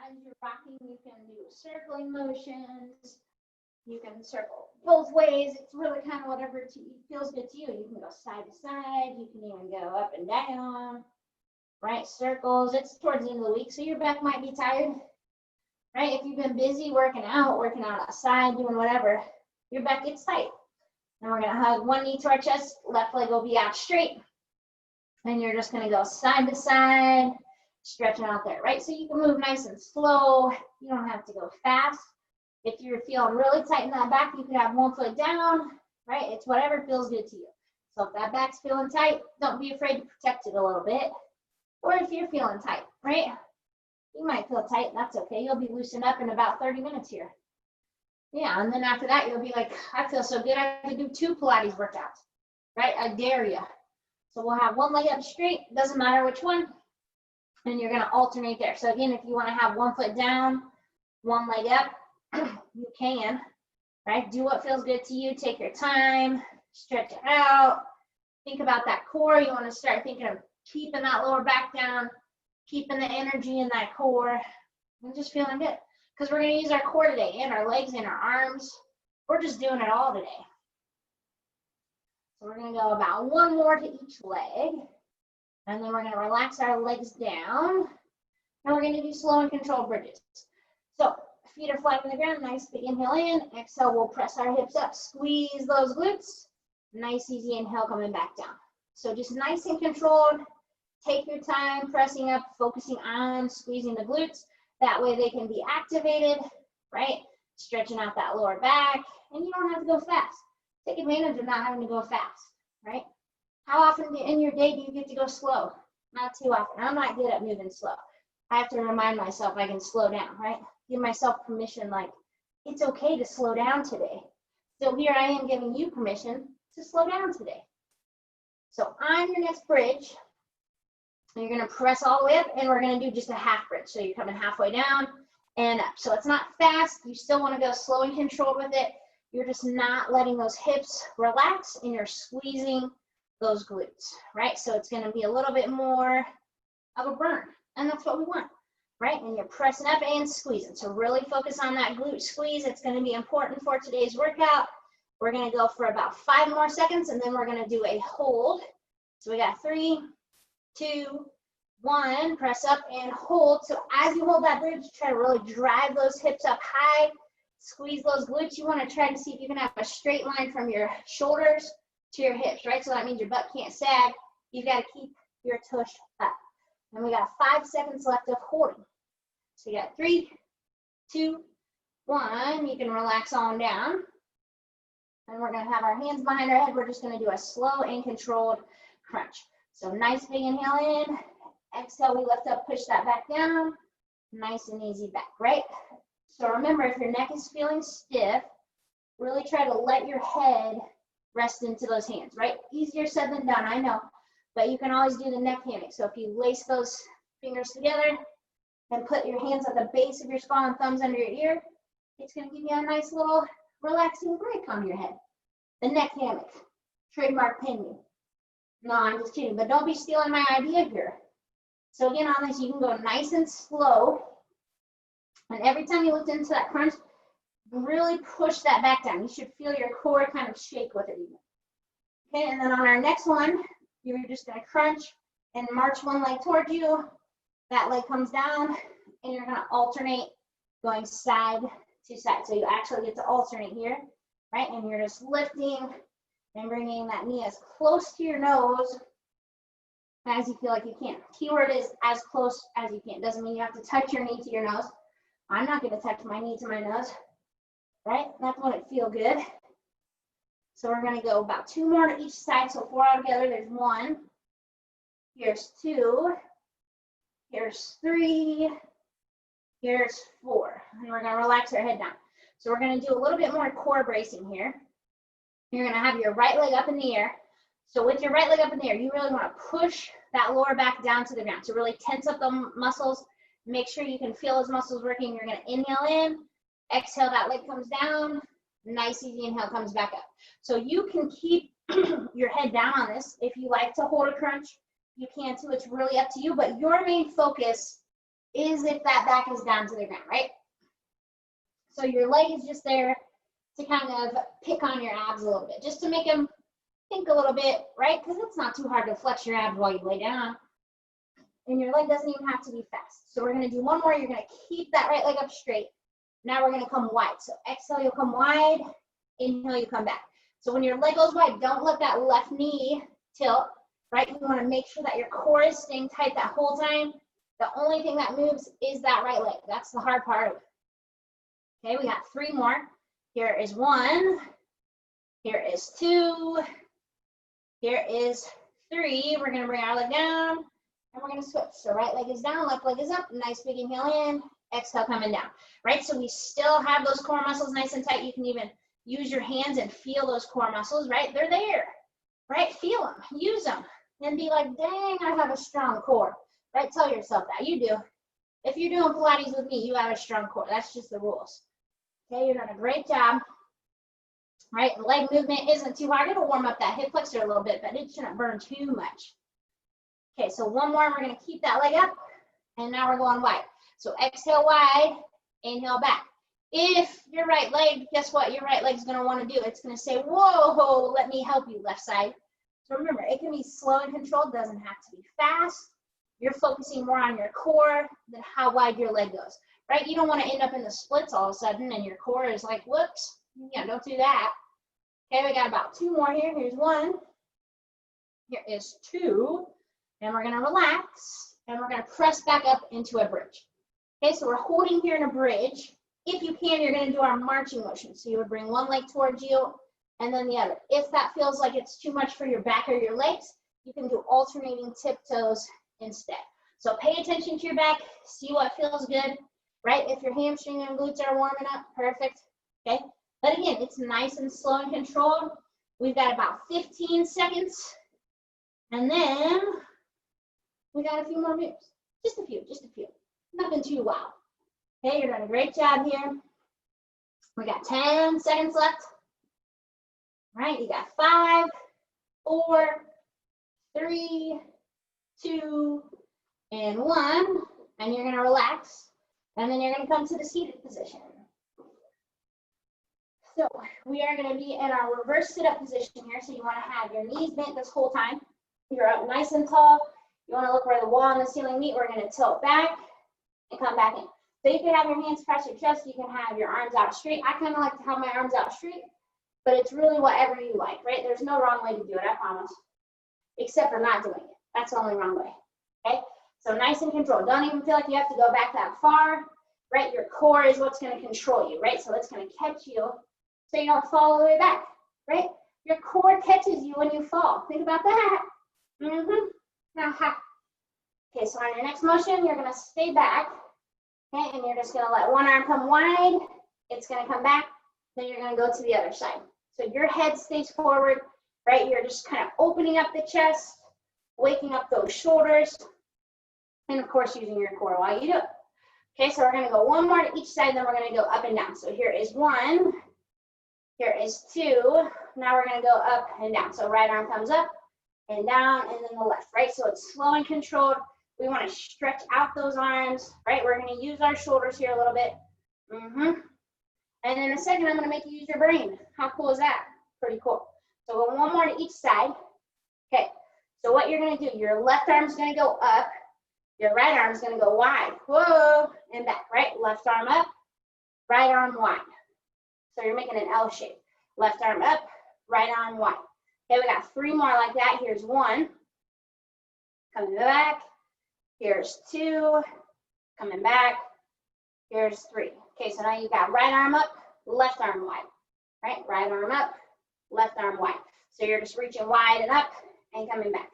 as you're rocking, you can do circling motions. You can circle both ways. It's really kind of whatever feels good to you. You can go side to side. You can even go up and down, right? Circles. It's towards the end of the week, so your back might be tired, right? If you've been busy working out outside, doing whatever, your back gets tight. And we're going to hug one knee to our chest. Left leg will be out straight. And you're just going to go side to side, stretching out there, right? So you can move nice and slow. You don't have to go fast. If you're feeling really tight in that back, you can have one foot down, right? It's whatever feels good to you. So if that back's feeling tight, don't be afraid to protect it a little bit. Or if you're feeling tight, right? You might feel tight, that's okay. You'll be loosened up in about 30 minutes here. Yeah, and then after that, you'll be like, I feel so good, I could do 2 Pilates workouts, right? I dare you. So we'll have one leg up straight, doesn't matter which one, and you're gonna alternate there. So again, if you wanna have one foot down, one leg up, you can, right? Do what feels good to you. Take your time, stretch it out. Think about that core. You want to start thinking of keeping that lower back down, keeping the energy in that core, and just feeling good. Because we're going to use our core today, and our legs and our arms. We're just doing it all today. So we're going to go about one more to each leg, and then we're going to relax our legs down, and we're going to do slow and controlled bridges. So feet are flat on the ground, nice big inhale in. Exhale, we'll press our hips up, squeeze those glutes. Nice easy inhale coming back down. So just nice and controlled. Take your time pressing up, focusing on squeezing the glutes. That way they can be activated, right? Stretching out that lower back, and you don't have to go fast. Take advantage of not having to go fast, right? How often in your day do you get to go slow? Not too often. I'm not good at moving slow. I have to remind myself I can slow down, right? Give myself permission, like, it's okay to slow down today. So here I am giving you permission to slow down today. So on your next bridge, you're going to press all the way up, and we're going to do just a half bridge. So you're coming halfway down and up. So it's not fast. You still want to go slow and controlled with it. You're just not letting those hips relax, and you're squeezing those glutes, right? So it's going to be a little bit more of a burn, and that's what we want. Right, and you're pressing up and squeezing. So really focus on that glute squeeze. It's going to be important for today's workout. We're going to go for about 5 more seconds, and then we're going to do a hold. So we got 3, 2, 1. Press up and hold. So as you hold that bridge, try to really drive those hips up high. Squeeze those glutes. You want to try to see if you can have a straight line from your shoulders to your hips, right? So that means your butt can't sag. You've got to keep your tush up. And we got 5 seconds left of holding. So you got 3, 2, 1. You can relax on down. And we're going to have our hands behind our head. We're just going to do a slow and controlled crunch. So nice big inhale in. Exhale, we lift up, push that back down. Nice and easy back, right? So remember, if your neck is feeling stiff, really try to let your head rest into those hands, right? Easier said than done, I know. But you can always do the neck hammock. So if you lace those fingers together and put your hands at the base of your skull and thumbs under your ear, it's going to give you a nice little relaxing break on your head. The neck hammock, trademark pin me. No, I'm just kidding, but don't be stealing my idea here. So again, on this, you can go nice and slow. And every time you lift into that crunch, really push that back down. You should feel your core kind of shake with it even. Okay, and then on our next one, you're just going to crunch and march one leg towards you. That leg comes down, and you're going to alternate going side to side. So you actually get to alternate here, right? And you're just lifting and bringing that knee as close to your nose as you feel like you can. Keyword is as close as you can. Doesn't mean you have to touch your knee to your nose. I'm not going to touch my knee to my nose, right? That's when it feels good. So we're going to go about 2 more to each side. So 4 altogether. There's 1. Here's 2. Here's 3. Here's 4. And we're going to relax our head down. So we're going to do a little bit more core bracing here. You're going to have your right leg up in the air. So with your right leg up in the air, you really want to push that lower back down to the ground. So really tense up the muscles. Make sure you can feel those muscles working. You're going to inhale in. Exhale, that leg comes down. Nice, easy inhale comes back up. So you can keep your head down on this. If you like to hold a crunch, you can too. It's really up to you. But your main focus is if that back is down to the ground, right? So your leg is just there to kind of pick on your abs a little bit, just to make them think a little bit, right? Because it's not too hard to flex your abs while you lay down. And your leg doesn't even have to be fast. So we're gonna do one more. You're gonna keep that right leg up straight. Now we're gonna come wide. So exhale, you'll come wide. Inhale, you come back. So when your leg goes wide, don't let that left knee tilt, right? You wanna make sure that your core is staying tight that whole time. The only thing that moves is that right leg. That's the hard part. Okay, we got 3 more. Here is 1. Here is 2. Here is 3. We're gonna bring our leg down and we're gonna switch. So right leg is down, left leg is up. Nice big inhale in, exhale coming down, right? So we still have those core muscles nice and tight. You can even use your hands and feel those core muscles, right? They're there, right? Feel them, use them, and be like, dang, I have a strong core, right? Tell yourself that, you do. If you're doing Pilates with me, you have a strong core. That's just the rules. Okay, you're doing a great job. Right, the leg movement isn't too hard. It'll warm up that hip flexor a little bit, but it shouldn't burn too much. Okay, so one more, and we're gonna keep that leg up, and now we're going wide. So exhale wide, inhale back. If your right leg, guess what? Your right leg's gonna wanna do? It's gonna say, whoa, let me help you, left side. So remember, it can be slow and controlled, doesn't have to be fast. You're focusing more on your core than how wide your leg goes, right? You don't wanna end up in the splits all of a sudden, and your core is like, whoops. Yeah, don't do that. Okay, we got about 2 more here. Here's 1. Here is 2. And we're gonna relax and we're gonna press back up into a bridge. Okay, so we're holding here in a bridge. If you can, you're gonna do our marching motion. So you would bring one leg towards you and then the other. If that feels like it's too much for your back or your legs, you can do alternating tiptoes instead. So pay attention to your back, see what feels good, right? If your hamstring and glutes are warming up, perfect, okay? But again, it's nice and slow and controlled. We've got about 15 seconds. And then we got a few more moves. Just a few. Nothing too wild. Okay, you're doing a great job here. We got 10 seconds left. All right, you got 5, 4, 3, 2, and 1. And you're gonna relax. And then you're gonna come to the seated position. So we are going to be in our reverse sit-up position here. So you want to have your knees bent this whole time. You're up nice and tall. You want to look where the wall and the ceiling meet. We're going to tilt back and come back in. So you can have your hands across your chest. You can have your arms out straight. I kind of like to have my arms out straight, but it's really whatever you like, right? There's no wrong way to do it, I promise, except for not doing it. That's the only wrong way, okay? So nice and controlled. Don't even feel like you have to go back that far, right? Your core is what's going to control you, right? So it's going to catch you so you don't fall all the way back, right? Your core catches you when you fall. Think about that. Okay, so on your next motion, you're gonna stay back, okay? And you're just gonna let one arm come wide. It's gonna come back. Then you're gonna go to the other side. So your head stays forward, right? You're just kind of opening up the chest, waking up those shoulders, and of course, using your core while you do it. Okay, so we're gonna go one more to each side, then we're gonna go up and down. So here is 1. Here is 2. Now we're gonna go up and down. So right arm comes up and down, and then the left, right? So it's slow and controlled. We wanna stretch out those arms, right? We're gonna use our shoulders here a little bit. And in a second, I'm gonna make you use your brain. How cool is that? Pretty cool. So go one more to each side. Okay, so what you're gonna do, your left arm's gonna go up, your right arm's gonna go wide. Whoa, and back, right? Left arm up, right arm wide. So you're making an L shape. Left arm up, right arm wide. Okay, we got 3 more like that. Here's 1. Coming back. Here's 2. Coming back. Here's 3. Okay, so now you got right arm up, left arm wide. Right? Right arm up, left arm wide. So you're just reaching wide and up and coming back.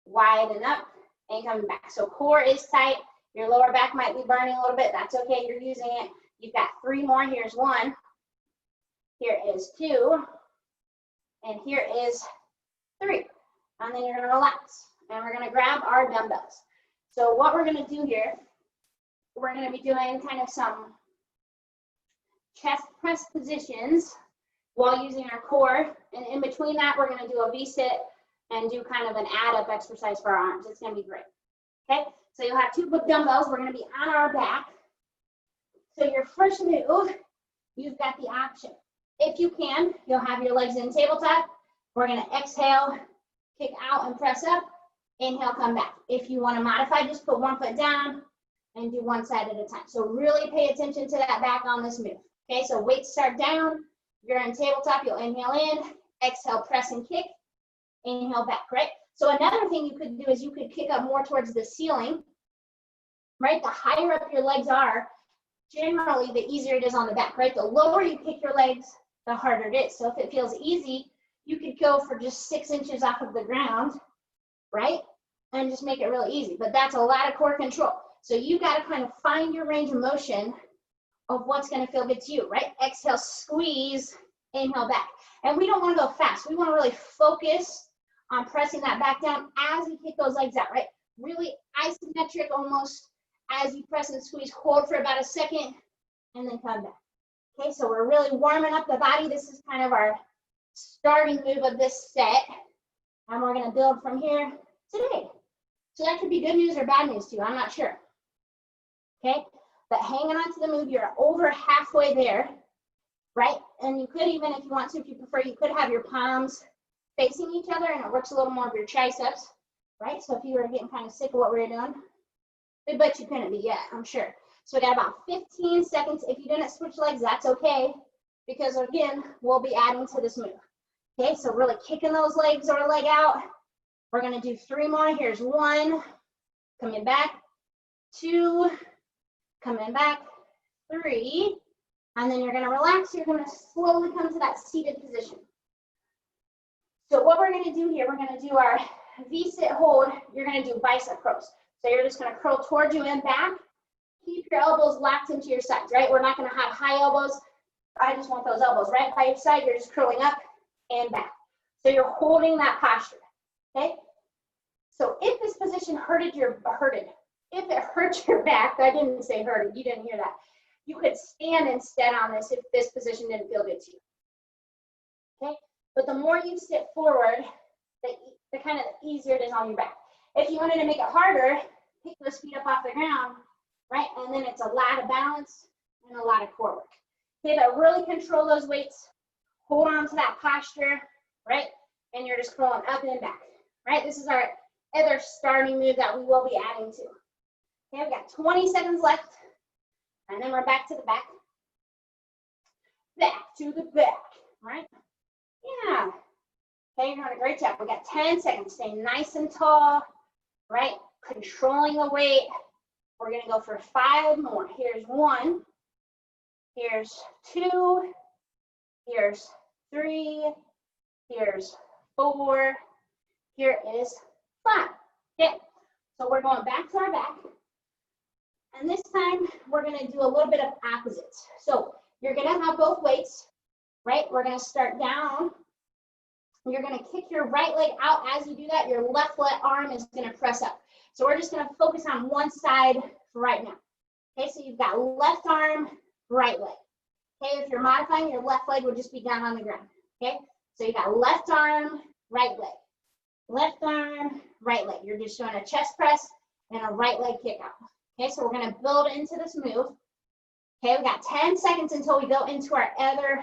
Wide and up and coming back. So core is tight. Your lower back might be burning a little bit. That's okay. You're using it. You've got 3 more. Here's 1. Here is 2, and here is 3. And then you're gonna relax, and we're gonna grab our dumbbells. So what we're gonna do here, we're gonna be doing kind of some chest press positions while using our core, and in between that, we're gonna do a V-sit and do kind of an add-up exercise for our arms. It's gonna be great, okay? So you'll have 2 dumbbells. We're going to be on our back. So your first move, you've got the option. If you can, you'll have your legs in tabletop. We're going to exhale, kick out and press up. Inhale, come back. If you want to modify, just put 1 foot down and do one side at a time. So really pay attention to that back on this move. Okay, so weights start down. You're in tabletop, you'll inhale in, exhale, press and kick, inhale back, right? So another thing you could do is you could kick up more towards the ceiling, right? The higher up your legs are, generally the easier it is on the back, right? The lower you kick your legs, the harder it is. So if it feels easy, you could go for just 6 inches off of the ground, right? And just make it really easy, but that's a lot of core control. So you got to kind of find your range of motion of what's going to feel good to you, right? Exhale, squeeze, inhale back. And we don't want to go fast. We want to really focus on pressing that back down as you kick those legs out, right? Really isometric almost as you press and squeeze. Hold for about a second and then come back. Okay, so we're really warming up the body. This is kind of our starting move of this set. And we're going to build from here today. So that could be good news or bad news too. I'm not sure. Okay, but hanging on to the move, you're over halfway there, right? And you could even, if you want to, if you prefer, you could have your palms facing each other and it works a little more of your triceps, right? So if you were getting kind of sick of what we were doing, I bet you couldn't be yet, I'm sure. So we got about 15 seconds. If you didn't switch legs, that's okay, because again, we'll be adding to this move. Okay, so really kicking those legs or leg out. We're gonna do 3 more. Here's 1, coming back, 2, coming back, 3, and then you're gonna relax. You're gonna slowly come to that seated position. So what we're gonna do here, we're gonna do our V-sit hold. You're gonna do bicep curls. So you're just gonna curl towards you and back. Keep your elbows locked into your sides, right? We're not gonna have high elbows. I just want those elbows right by your side. You're just curling up and back. So you're holding that posture, okay? So if this position if it hurts your back, I didn't say hurted, you didn't hear that. You could stand instead on this if this position didn't feel good to you, okay? But the more you sit forward, the kind of easier it is on your back. If you wanted to make it harder, pick those feet up off the ground, right? And then it's a lot of balance and a lot of core work. Okay, but really control those weights. Hold on to that posture, right? And you're just curling up and back, right? This is our other starting move that we will be adding to. Okay, we got 20 seconds left, and then we're back to the back. Back to the back, right? Yeah. Okay, you're doing a great job. We got 10 seconds. Stay nice and tall, right? Controlling the weight. We're gonna go for 5 more. Here's 1. Here's 2. Here's 3. Here's 4. Here is 5. Okay, so we're going back to our back. And this time we're going to do a little bit of opposites. So you're going to have both weights, right? We're going to start down. You're going to kick your right leg out. As you do that, your left arm is going to press up. So we're just going to focus on one side for right now. Okay, so you've got left arm, right leg. Okay, if you're modifying, your left leg would just be down on the ground. Okay, so you got left arm, right leg. Left arm, right leg. You're just doing a chest press and a right leg kick out. Okay, so we're going to build into this move. Okay, we got 10 seconds until we go into our other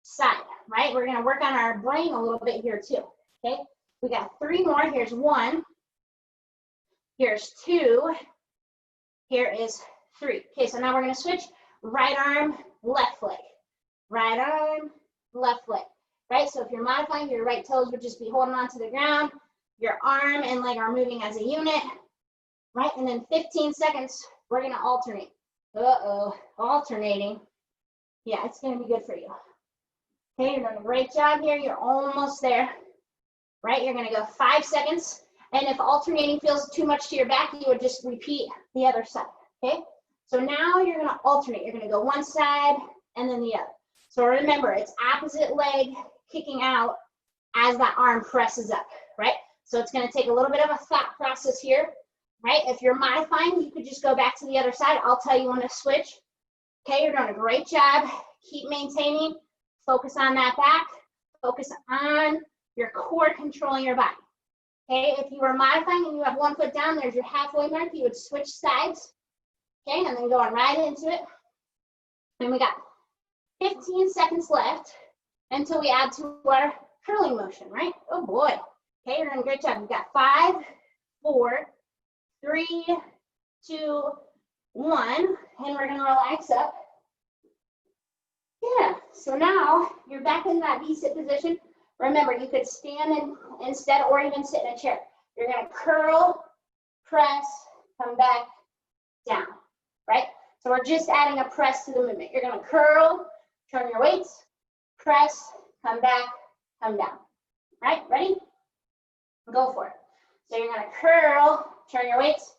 side, right? We're going to work on our brain a little bit here too. Okay, we got 3 more. Here's 1. Here's 2. Here is 3. Okay, so now we're going to switch. Right arm, left leg. Right arm, left leg. Right, so if you're modifying, your right toes would just be holding on to the ground. Your arm and leg are moving as a unit, right? And then 15 seconds, we're gonna alternate. Alternating. Yeah, it's gonna be good for you. Okay, you're doing a great job here. You're almost there, right? You're gonna go 5 seconds. And if alternating feels too much to your back, you would just repeat the other side, okay? So now you're gonna alternate. You're gonna go one side and then the other. So remember, it's opposite leg kicking out as that arm presses up, right? So it's going to take a little bit of a thought process here, right? If you're modifying, you could just go back to the other side. I'll tell you when to switch. Okay, you're doing a great job. Keep maintaining. Focus on that back. Focus on your core controlling your body. Okay, if you were modifying and you have one foot down, there's your halfway mark. You would switch sides. Okay, and then going right into it. And we got 15 seconds left until we add to our curling motion, right? Oh boy. Okay, you're doing a great job. We've got 5, 4, 3, 2, 1, and we're gonna relax up. Yeah, so now you're back in that V-sit position. Remember, you could stand instead or even sit in a chair. You're gonna curl, press, come back, down, right? So we're just adding a press to the movement. You're gonna curl, turn your weights, press, come back, come down. Right, ready? Go for it. So you're gonna curl, turn your weights,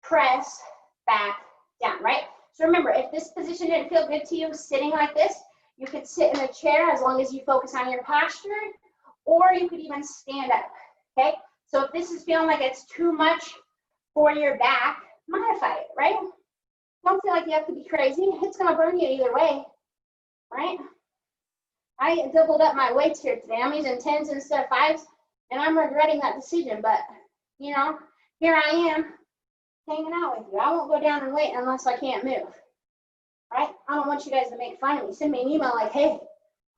press, back, down, right? So remember, if this position didn't feel good to you, sitting like this, you could sit in a chair as long as you focus on your posture, or you could even stand up, okay? So if this is feeling like it's too much for your back, modify it, right? Don't feel like you have to be crazy. It's gonna burn you either way, right? I doubled up my weights here today. I'm using 10s instead of 5s, and I'm regretting that decision, but you know, here I am hanging out with you. I won't go down and weight unless I can't move, right? I don't want you guys to make fun of me. Send me an email like, hey,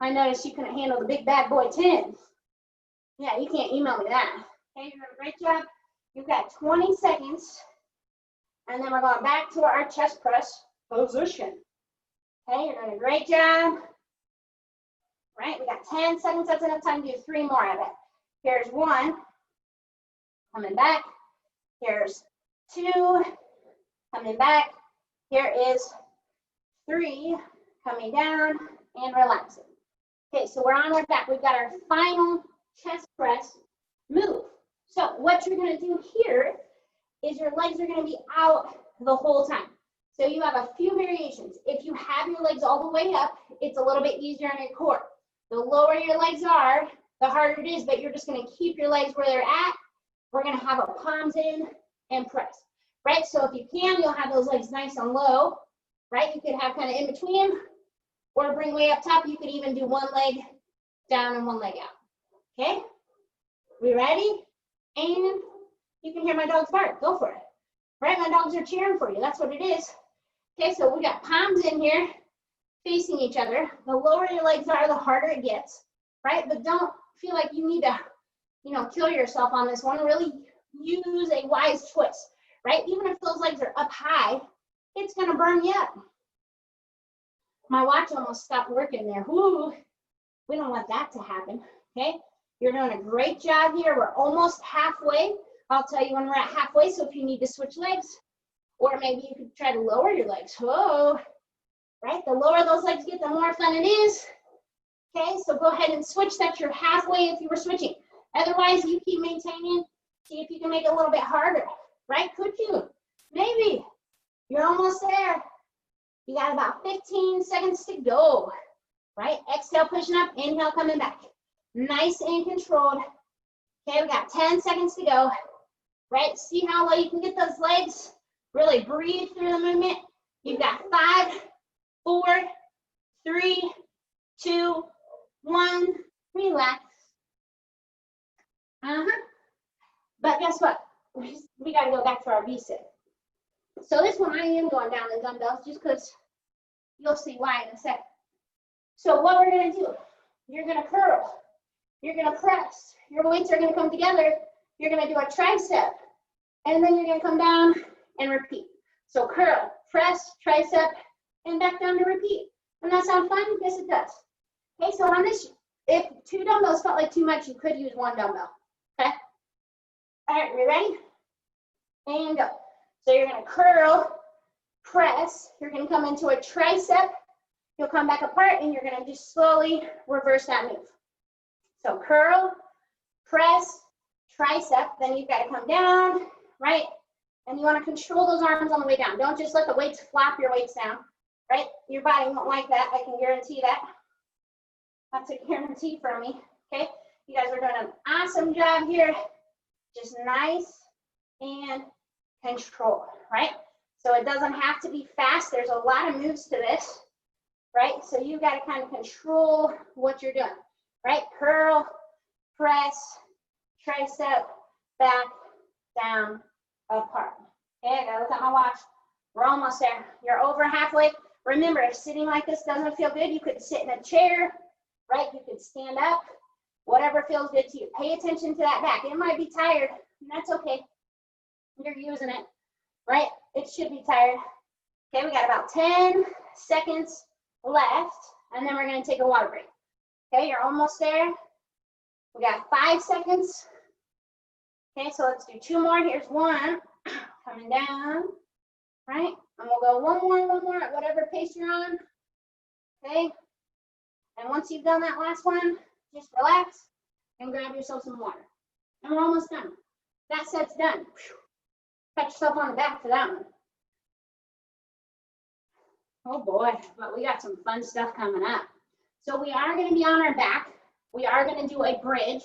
I noticed you couldn't handle the big bad boy 10s. Yeah, you can't email me that. Okay, you're doing a great job. You've got 20 seconds, and then we're going back to our chest press position. Okay, you're doing a great job. Right, we got 10 seconds. That's enough time to do 3 more of it. Here's 1, coming back. Here's 2, coming back. Here is 3, coming down and relaxing. Okay, so we're on our back. We've got our final chest press move. So what you're gonna do here is your legs are gonna be out the whole time. So you have a few variations. If you have your legs all the way up, it's a little bit easier on your core. The lower your legs are, the harder it is, but you're just gonna keep your legs where they're at. We're gonna have our palms in and press, right? So if you can, you'll have those legs nice and low, right? You could have kind of in between or bring way up top. You could even do one leg down and one leg out, okay? We ready? And you can hear my dogs bark, go for it. Right, my dogs are cheering for you, that's what it is. Okay, so we got palms in here, facing each other. The lower your legs are, the harder it gets, right? But don't feel like you need to, you know, kill yourself on this one. Really use a wise choice, right? Even if those legs are up high, it's gonna burn you up. My watch almost stopped working there. Whoo, we don't want that to happen, okay? You're doing a great job here. We're almost halfway. I'll tell you when we're at halfway, so if you need to switch legs, or maybe you could try to lower your legs. Whoa, right? The lower those legs get, the more fun it is. Okay, so go ahead and switch. That's your halfway if you were switching. Otherwise, you keep maintaining. See if you can make it a little bit harder, right? Could you? Maybe. You're almost there. You got about 15 seconds to go, right? Exhale, pushing up. Inhale, coming back. Nice and controlled. Okay, we got 10 seconds to go, right? See how low you can get those legs? Really breathe through the movement. You've got 5, 4, 3, 2, 1. Relax. But guess what? We got to go back to our V-sit. So this one I am going down the dumbbells just because you'll see why in a second. So what we're going to do, you're going to curl. You're going to press. Your weights are going to come together. You're going to do a tricep. And then you're going to come down and repeat. So curl, press, tricep, and back down to repeat. Doesn't that sound fun? Yes, it does. Okay, so on this, if 2 dumbbells felt like too much, you could use 1 dumbbell. Okay? All right, we ready? And go. So you're going to curl, press. You're going to come into a tricep. You'll come back apart, and you're going to just slowly reverse that move. So curl, press, tricep. Then you've got to come down, right? And you want to control those arms on the way down. Don't just let the weights flop your weights down, right? Your body won't like that. I can guarantee that. That's a guarantee for me, okay? You guys are doing an awesome job here. Just nice and control, right? So it doesn't have to be fast. There's a lot of moves to this, right? So you got to kind of control what you're doing, right? Curl, press, tricep, back, down, apart. Okay, I gotta look at my watch. We're almost there. You're over halfway. Remember, if sitting like this doesn't feel good, you could sit in a chair, right? You could stand up, whatever feels good to you. Pay attention to that back. It might be tired, and that's okay. You're using it, right? It should be tired. Okay, we got about 10 seconds left, and then we're gonna take a water break. Okay, you're almost there. We got 5 seconds. Okay, so let's do 2 more. Here's 1, coming down, right? And we'll go one more at whatever pace you're on. Okay, and once you've done that last one, just relax and grab yourself some water. And we're almost done. That set's done. Pat yourself on the back for that one. Oh boy, but we got some fun stuff coming up. So we are going to be on our back. We are going to do a bridge.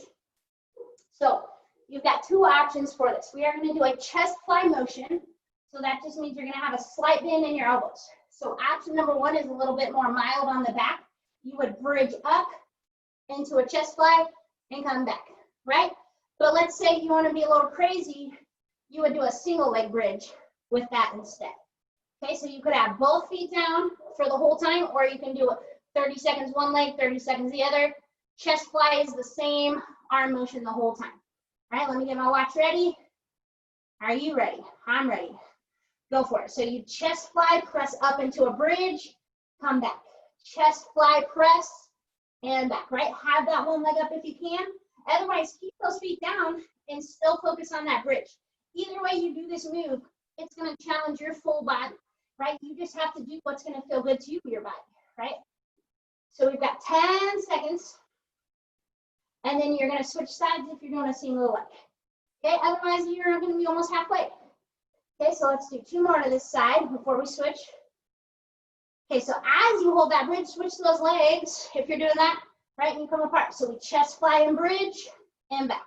So you've got 2 options for this. We are going to do a chest fly motion. So that just means you're going to have a slight bend in your elbows. So option number 1 is a little bit more mild on the back. You would bridge up into a chest fly and come back, right? But let's say you want to be a little crazy, you would do a single leg bridge with that instead. Okay, so you could have both feet down for the whole time, or you can do 30 seconds one leg, 30 seconds the other. Chest fly is the same arm motion the whole time. All right, let me get my watch ready. Are you ready? I'm ready. Go for it. So you chest fly, press up into a bridge, come back. Chest fly, press, and back, right? Have that one leg up if you can. Otherwise, keep those feet down and still focus on that bridge. Either way you do this move, it's going to challenge your full body, right? You just have to do what's going to feel good to you, your body, right? So we've got 10 seconds, and then you're going to switch sides if you're doing a single leg. Okay, otherwise you're going to be almost halfway. Okay, so let's do 2 more to this side before we switch. Okay, so as you hold that bridge, switch those legs if you're doing that, right? And you come apart. So we chest fly and bridge and back.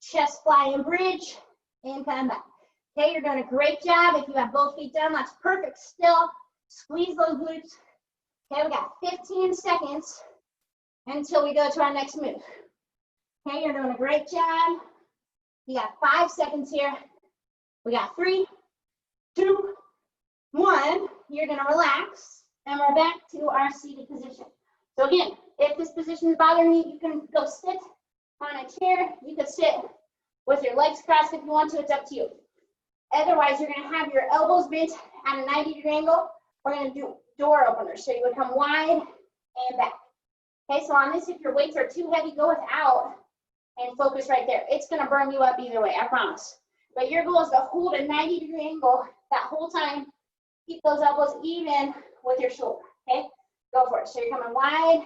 Chest fly and bridge and come back. Okay, you're doing a great job. If you have both feet down, that's perfect. Still, squeeze those glutes. Okay, we got 15 seconds until we go to our next move. Okay, you're doing a great job. You got 5 seconds here. We got 3, 2, 1. You're gonna relax, and we're back to our seated position. So again, if this position is bothering you, you can go sit on a chair. You could sit with your legs crossed if you want to. It's up to you. Otherwise, you're gonna have your elbows bent at a 90-degree angle. We're gonna do door openers. So you would come wide and back. Okay, so on this, if your weights are too heavy, go without and focus right there. It's gonna burn you up either way, I promise. But your goal is to hold a 90-degree angle that whole time. Keep those elbows even with your shoulder, okay? Go for it. So you're coming wide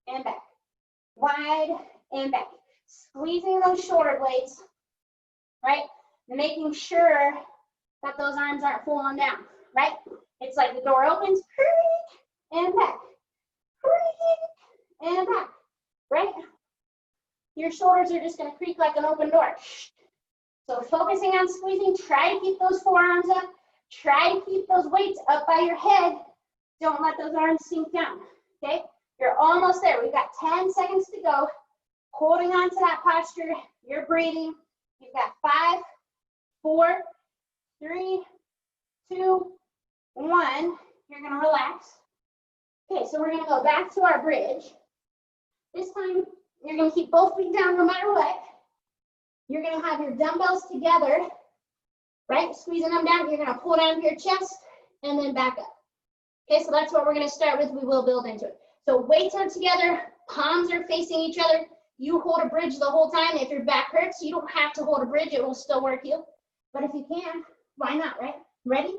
and back, wide and back. Squeezing those shoulder blades, right? Making sure that those arms aren't falling down, right? It's like the door opens, and back, and back, right? Your shoulders are just gonna creak like an open door. So focusing on squeezing, try to keep those forearms up. Try to keep those weights up by your head. Don't let those arms sink down, okay? You're almost there. We've got 10 seconds to go. Holding on to that posture. You're breathing. You've got 5, 4, 3, 2, 1. You're gonna relax. Okay, so we're gonna go back to our bridge. This time, you're gonna keep both feet down no matter what. You're gonna have your dumbbells together, right? Squeezing them down. You're gonna pull down to your chest and then back up. Okay, so that's what we're gonna start with. We will build into it. So weights are together, palms are facing each other. You hold a bridge the whole time. If your back hurts, you don't have to hold a bridge. It will still work you. But if you can, why not, right? Ready?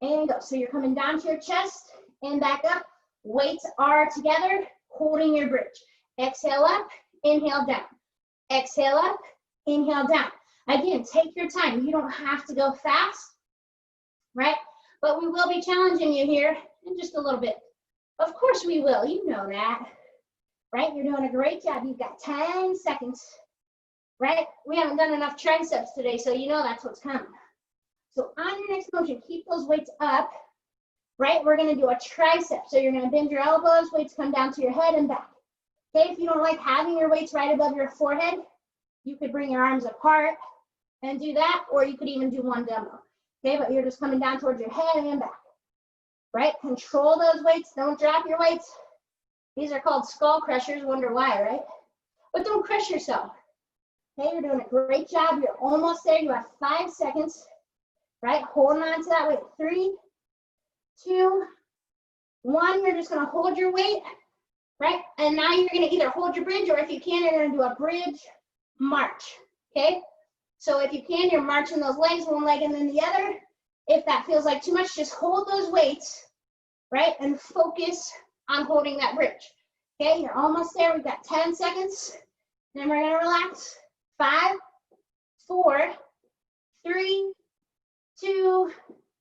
And go. So you're coming down to your chest and back up. Weights are together, holding your bridge. Exhale up, inhale down. Exhale up, inhale down. Again, take your time. You don't have to go fast, right? But we will be challenging you here in just a little bit. Of course we will. You know that, right? You're doing a great job. You've got 10 seconds, right? We haven't done enough triceps today, so you know that's what's coming. So on your next motion, keep those weights up, right? We're going to do a tricep. So you're going to bend your elbows, weights come down to your head and back. Okay, if you don't like having your weights right above your forehead, you could bring your arms apart and do that, or you could even do one dumbbell. Okay, but you're just coming down towards your head and back, right? Control those weights. Don't drop your weights. These are called skull crushers. Wonder why, right? But don't crush yourself. Okay, you're doing a great job. You're almost there. You have 5 seconds, right? Holding on to that weight. 3, 2, 1. You're just going to hold your weight, right? And now you're going to either hold your bridge, or if you can, you're going to do a bridge march, okay? So if you can, you're marching those legs, one leg and then the other. If that feels like too much, just hold those weights, right? And focus on holding that bridge. Okay, you're almost there. We've got 10 seconds. Then we're gonna relax. 5, 4, 3, 2,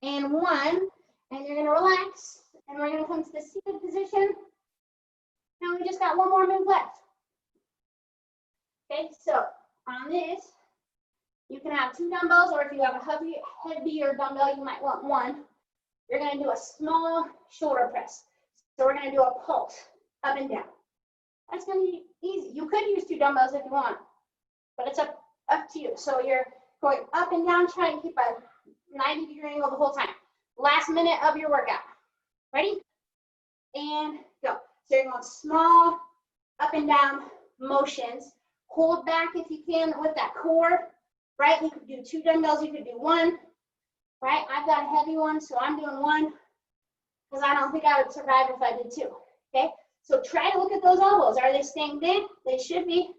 and 1. And you're gonna relax. And we're gonna come to the seated position. And we just got one more move left. Okay, so on this, you can have 2 dumbbells, or if you have a heavier dumbbell, you might want 1. You're gonna do a small shoulder press. So we're gonna do a pulse up and down. That's gonna be easy. You could use 2 dumbbells if you want, but it's up to you. So you're going up and down, trying to keep a 90-degree angle the whole time. Last minute of your workout. Ready? And go. So you're going small up and down motions. Hold back if you can with that core, right? You could do 2 dumbbells, you could do 1, right? I've got a heavy one, so I'm doing 1 because I don't think I would survive if I did 2, okay? So try to look at those elbows. Are they staying big? They should be.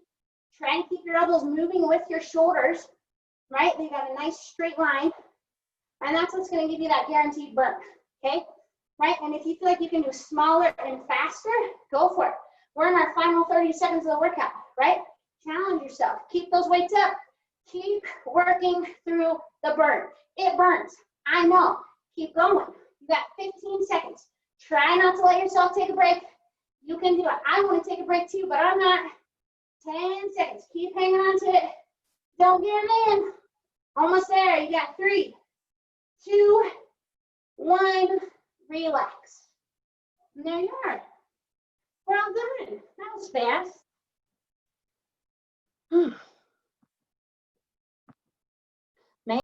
Try and keep your elbows moving with your shoulders, right? They got a nice straight line, and that's what's gonna give you that guaranteed burn, okay? Right, and if you feel like you can do smaller and faster, go for it. We're in our final 30 seconds of the workout, right? Challenge yourself. Keep those weights up. Keep working through the burn. It burns. I know. Keep going. You got 15 seconds. Try not to let yourself take a break. You can do it. I want to take a break too, but I'm not. 10 seconds. Keep hanging on to it. Don't give in. Almost there. You got 3, 2, 1. Relax. And there you are. We're all done. That was fast.